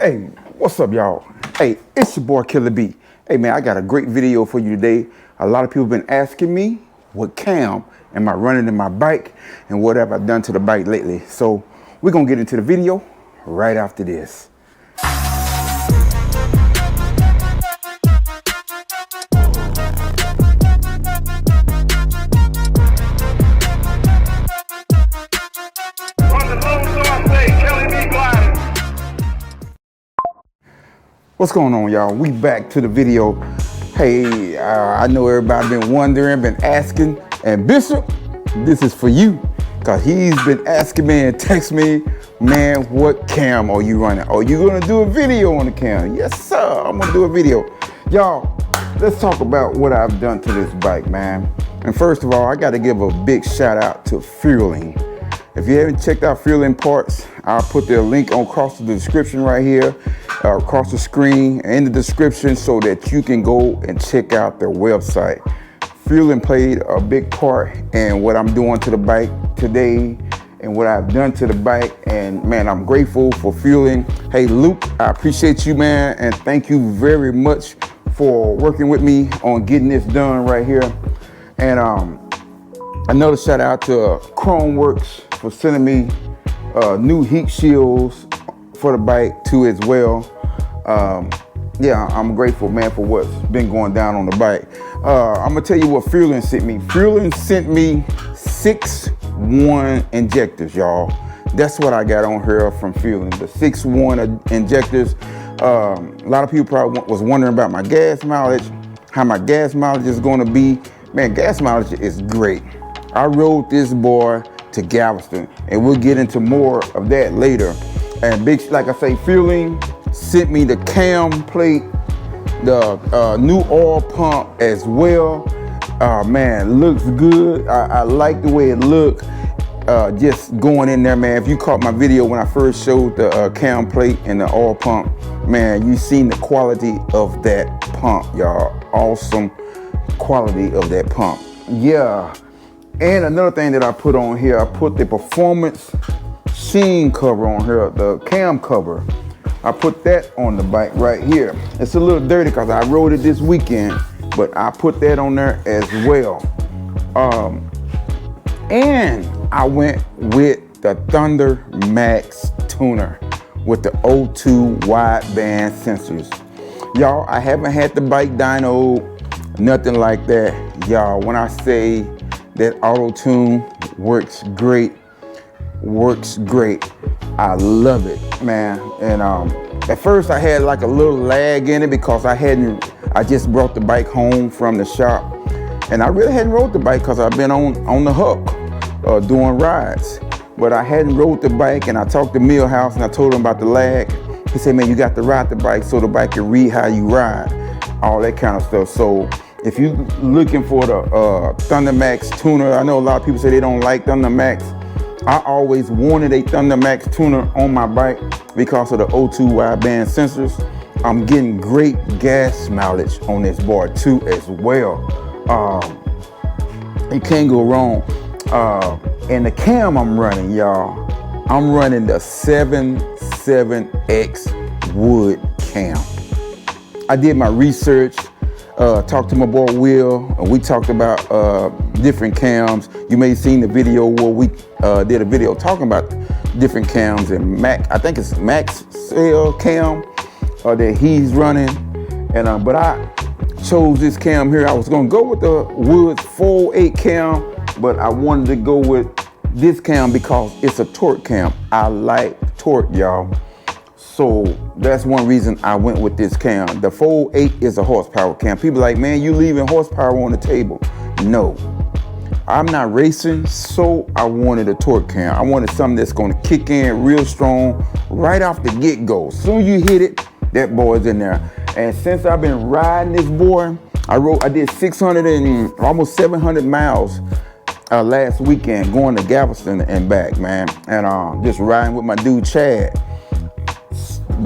Hey, what's up, y'all? Hey, it's your boy Killer B. Hey, man, I got a great video for you today. A lot of people have been asking me what cam am I running in my bike and what have I done to the bike lately. So we're going to get into the video right after this. What's going on, y'all? We back to the video. Hey, I know everybody been wondering, been asking, and Bishop, this is for you, because he's been asking me and text me, man, what cam are you running? Are you gonna do a video on the cam? Yes, sir, I'm gonna do a video. Y'all, let's talk about what I've done to this bike, man. And first of all, I gotta give a big shout out to Feuling. If you haven't checked out Feuling parts, I'll put their link across the description right here, across the screen, in the description, so that you can go and check out their website. Feuling played a big part in what I'm doing to the bike today and what I've done to the bike. And man, I'm grateful for Feuling. Hey, Luke, I appreciate you, man. And thank you very much for working with me on getting this done right here. And another shout out to Khrome Werks for sending me new heat shields for the bike too as well. Yeah, I'm grateful, man, for what's been going down on the bike. I'm gonna tell you what Feuling sent me. Feuling sent me 6.1 injectors, y'all. That's what I got on here from Feuling, the 6.1 injectors. A lot of people probably was wondering about my gas mileage, how my gas mileage is gonna be. Man, gas mileage is great. I rode this boy to Galveston, and we'll get into more of that later. And big, like I say, Feuling sent me the cam plate, the new oil pump as well. Man, looks good. I like the way it looked. Just going in there, man. If you caught my video when I first showed the cam plate and the oil pump, man, you seen the quality of that pump, y'all. Awesome quality of that pump. Yeah. And another thing that I put on here, I put the performance sheen cover on here, the cam cover. I put that on the bike right here. It's a little dirty because I rode it this weekend, but I put that on there as well. And I went with the Thunder Max tuner with the O2 wideband sensors. Y'all, I haven't had the bike dynoed, nothing like that. Y'all, when I say that auto tune works great, I love it, man. And at first I had like a little lag in it because I just brought the bike home from the shop, and I really hadn't rode the bike because I've been on the hook doing rides. But I hadn't rode the bike, and I talked to Millhouse and I told him about the lag. He said, man, you got to ride the bike so the bike can read how you ride, all that kind of stuff. So if you're looking for the Thunder Max tuner, I know a lot of people say they don't like Thunder Max. I always wanted a Thunder Max tuner on my bike because of the O2 wideband sensors. I'm getting great gas mileage on this board too as well. You can't go wrong. And the cam I'm running, y'all, I'm running the 77X wood cam. I did my research, talked to my boy Will, and we talked about different cams. You may have seen the video where we did a video talking about different cams, and I think it's Max Cell cam that he's running. And but I chose this cam here. I was gonna go with the Woods 408 cam, but I wanted to go with this cam because it's a torque cam. I like torque, y'all. So that's one reason I went with this cam. The 408 is a horsepower cam. People like, man, you leaving horsepower on the table. No, I'm not racing, so I wanted a torque cam. I wanted something that's gonna kick in real strong right off the get-go. Soon as you hit it, that boy's in there. And since I've been riding this boy, I did 600 and almost 700 miles last weekend going to Galveston and back, man. And just riding with my dude Chad.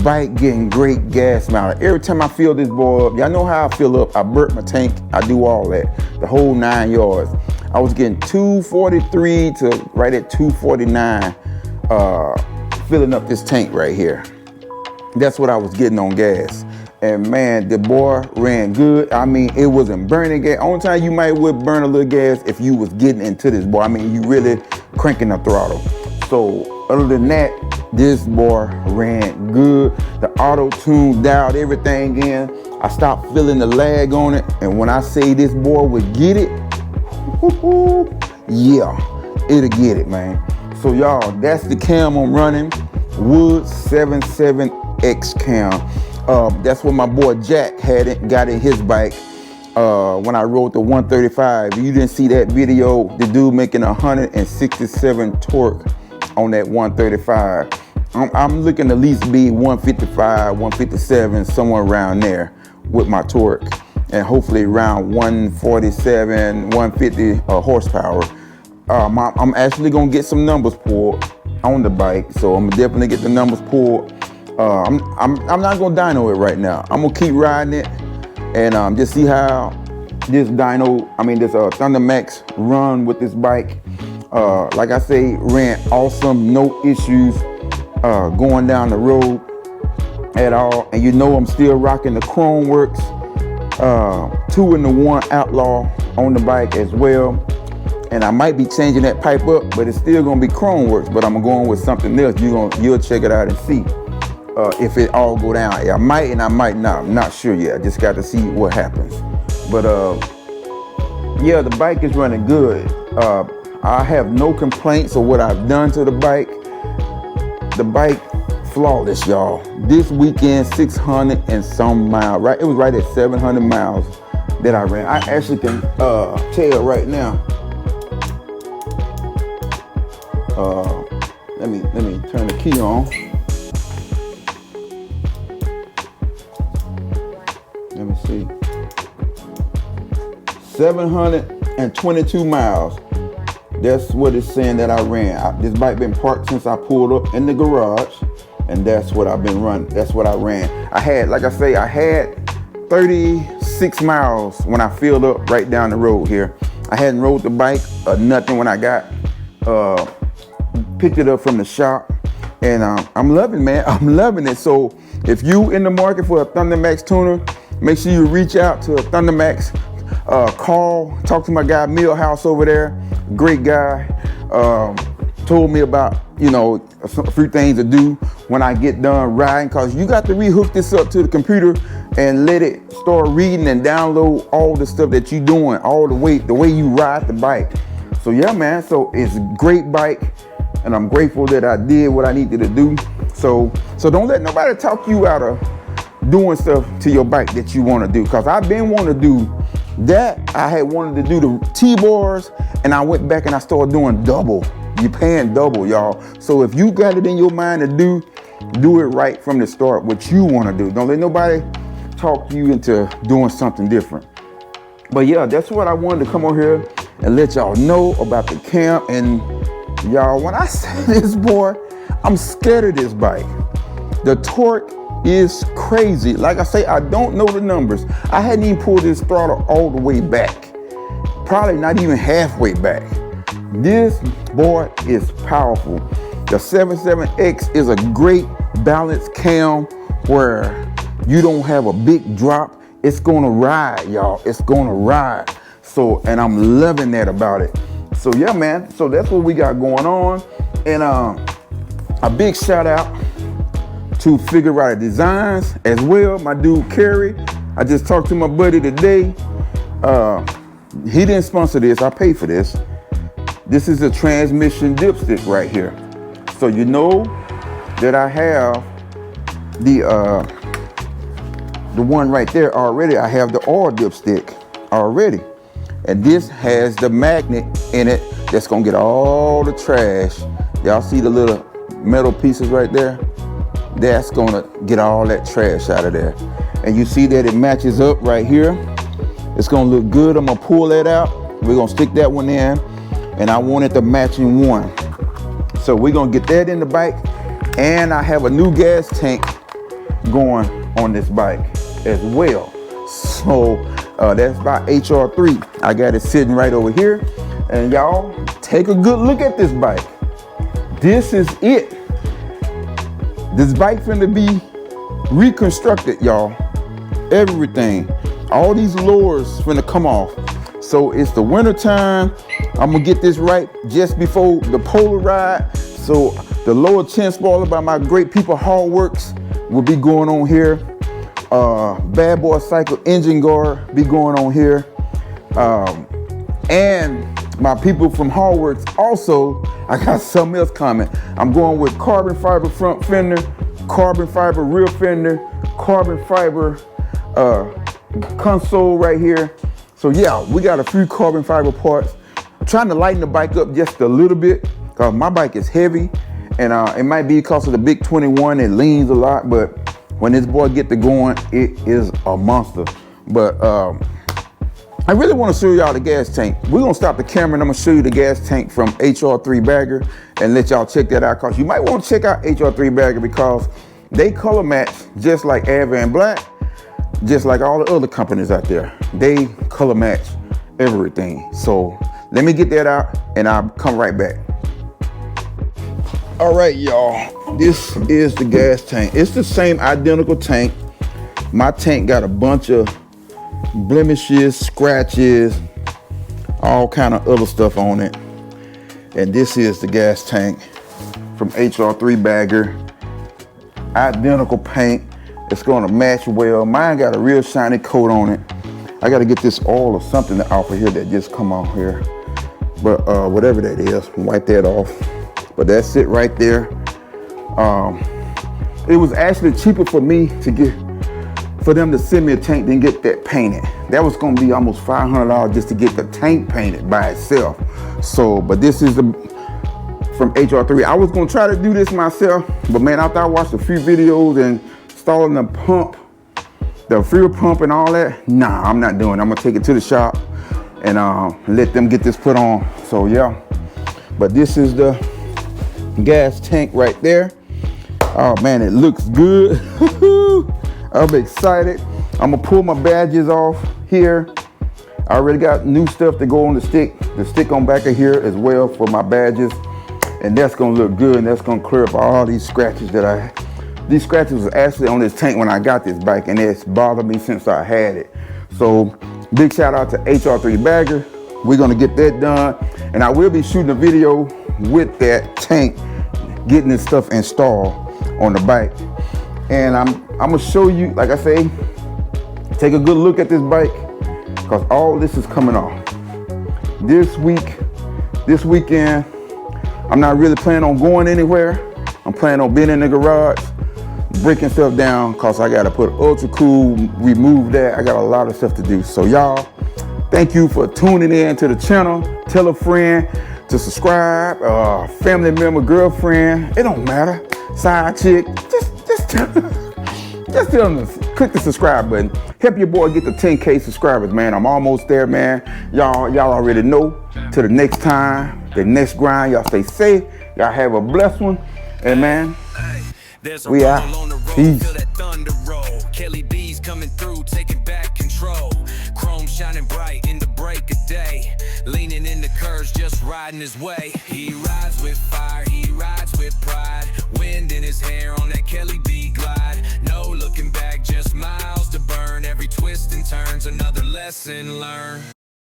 Bike getting great gas mileage. Every time I fill this boy up, y'all know how I fill up. I burp my tank, I do all that, the whole 9 yards. I was getting 243 to right at 249 filling up this tank right here. that's what I was getting on gas. And man, the boy ran good. I mean, it wasn't burning gas. Only time you might would burn a little gas if you was getting into this boy. I mean, you really cranking the throttle. So other than that, this boy ran good. The auto tune dialed everything in. I stopped feeling the lag on it. And when I say this boy would get it, yeah, it'll get it, man. So y'all, that's the cam I'm running. Wood 77X cam. That's what my boy Jack got in his bike when I rode the 135. You didn't see that video, the dude making 167 torque on that 135. I'm looking to at least be 155, 157, somewhere around there with my torque, and hopefully around 147, 150 horsepower. I'm actually gonna get some numbers pulled on the bike, so I'm gonna definitely get the numbers pulled. I'm not gonna dyno it right now. I'm gonna keep riding it and just see how this Thunder Max run with this bike. Like I say, ran awesome, no issues going down the road at all. And you know I'm still rocking the Khrome Werks 2-in-1 Outlaw on the bike as well. And I might be changing that pipe up, but it's still gonna be Khrome Werks, but I'm going with something else. You'll check it out and see if it all go down. Yeah, I might and I might not. I'm not sure yet. I just got to see what happens. But yeah, the bike is running good. I have no complaints of what I've done to the bike. The bike, flawless, y'all. This weekend, 600 and some miles, right? It was right at 700 miles that I ran. I actually can tell right now. Let me turn the key on. Let me see. 722 miles. That's what it's saying that I ran. This bike been parked since I pulled up in the garage, and that's what I've been running. That's what I ran. I had, like I say, I had 36 miles when I filled up right down the road here. I hadn't rode the bike or nothing when I got picked it up from the shop, and I'm loving, man. I'm loving it. So if you in the market for a Thunder Max tuner, make sure you reach out to a Thunder Max. Talk to my guy Millhouse over there. Great guy. Told me about, a few things to do when I get done riding, cause you got to rehook this up to the computer and let it start reading and download all the stuff that you doing, all the way you ride the bike. So yeah, man, so it's a great bike, and I'm grateful that I did what I needed to do. So don't let nobody talk you out of doing stuff to your bike that you want to do, cause I've been wanting to do that. I had wanted to do the T-bars, and I went back and I started doing double. You're paying double, y'all. So if you got it in your mind to do it right from the start, what you want to do. Don't let nobody talk you into doing something different. But yeah, that's what I wanted to come on here and let y'all know about the camp. And y'all, when I say this, boy, I'm scared of this bike. The torque is crazy. Like I say, I don't know the numbers. I hadn't even pulled this throttle all the way back. Probably not even halfway back. This boy is powerful. The 77X is a great balanced cam where you don't have a big drop. It's gonna ride, y'all. It's gonna ride. So, and I'm loving that about it. So yeah, man. So that's what we got going on. And a big shout out to Figure Rider Designs as well. My dude Kerry. I just talked to my buddy today. He didn't sponsor this. I paid for this. This is a transmission dipstick right here. So you know that I have the one right there already. I have the oil dipstick already. And this has the magnet in it that's gonna get all the trash. Y'all see the little metal pieces right there? That's gonna get all that trash out of there. And you see that it matches up right here. It's gonna look good. I'm gonna pull that out. We're gonna stick that one in. And I wanted the matching one. So we're gonna get that in the bike. And I have a new gas tank going on this bike as well. So that's by HR3. I got it sitting right over here. And y'all, take a good look at this bike. This is it. This bike finna be reconstructed, y'all. Everything. All these lures finna come off. So it's the winter time. I'm gonna get this right just before the polar ride. So the lower chin spoiler by my great people HOGWORKZ will be going on here. BadBoyz Cyclez engine guard be going on here. And my people from HOGWORKZ also, I got something else coming. I'm going with carbon fiber front fender, carbon fiber rear fender, carbon fiber console right here. So yeah, we got a few carbon fiber parts. I'm trying to lighten the bike up just a little bit because my bike is heavy, and it might be because of the big 21, it leans a lot, but when this boy get to going, it is a monster. But I really want to show y'all the gas tank. We're gonna stop the camera and I'm gonna show you the gas tank from HR3 Bagger and let y'all check that out, because you might want to check out HR3 Bagger because they color match just like Advan Black, just like all the other companies out there. They color match everything. So let me get that out and I'll come right back. All right, y'all, this is the gas tank. It's the same identical tank. My tank got a bunch of blemishes, scratches, all kind of other stuff on it. And this is the gas tank from HR3 Bagger. Identical paint. It's gonna match well. Mine got a real shiny coat on it. I gotta get this oil or something off of here that just come off here. But whatever that is, wipe that off. But that's it right there. It was actually cheaper for me for them to send me a tank than get that painted. That was gonna be almost $500 just to get the tank painted by itself. So, but this is from HR3. I was gonna try to do this myself, but man, after I watched a few videos and installing the pump, the fuel pump and all that, nah, I'm not doing it. I'm gonna take it to the shop and let them get this put on. So yeah, but this is the gas tank right there. Oh man, it looks good. I'm excited. I'm gonna pull my badges off here. I already got new stuff to go on the stick on back of here as well for my badges. And that's gonna look good, and that's gonna clear up all these scratches that I had. These scratches was actually on this tank when I got this bike, and it's bothered me since I had it. So big shout out to HR3 Bagger. We're gonna get that done. And I will be shooting a video with that tank, getting this stuff installed on the bike. And I'm gonna show you, like I say, take a good look at this bike, because all this is coming off. This weekend, I'm not really planning on going anywhere. I'm planning on being in the garage, breaking stuff down, because I gotta put Ultracool, remove that. I got a lot of stuff to do. So y'all, thank you for tuning in to the channel. Tell a friend to subscribe, family member, girlfriend, it don't matter, side chick, just tell them to click the subscribe button. Help your boy get to 10K subscribers, man. I'm almost there, man. Y'all already know. Till the next time, the next grind, y'all stay safe. Y'all have a blessed one. And man, we out. Peace. Kelly B's coming through, taking back control. Chrome shining bright in the break of day. Leaning in the curves, just riding his way. He rides with fire, he rides with pride. Wind in his hair on that Kelly B glide. No looking back, just miles to burn. Every twist and turn's another lesson learned.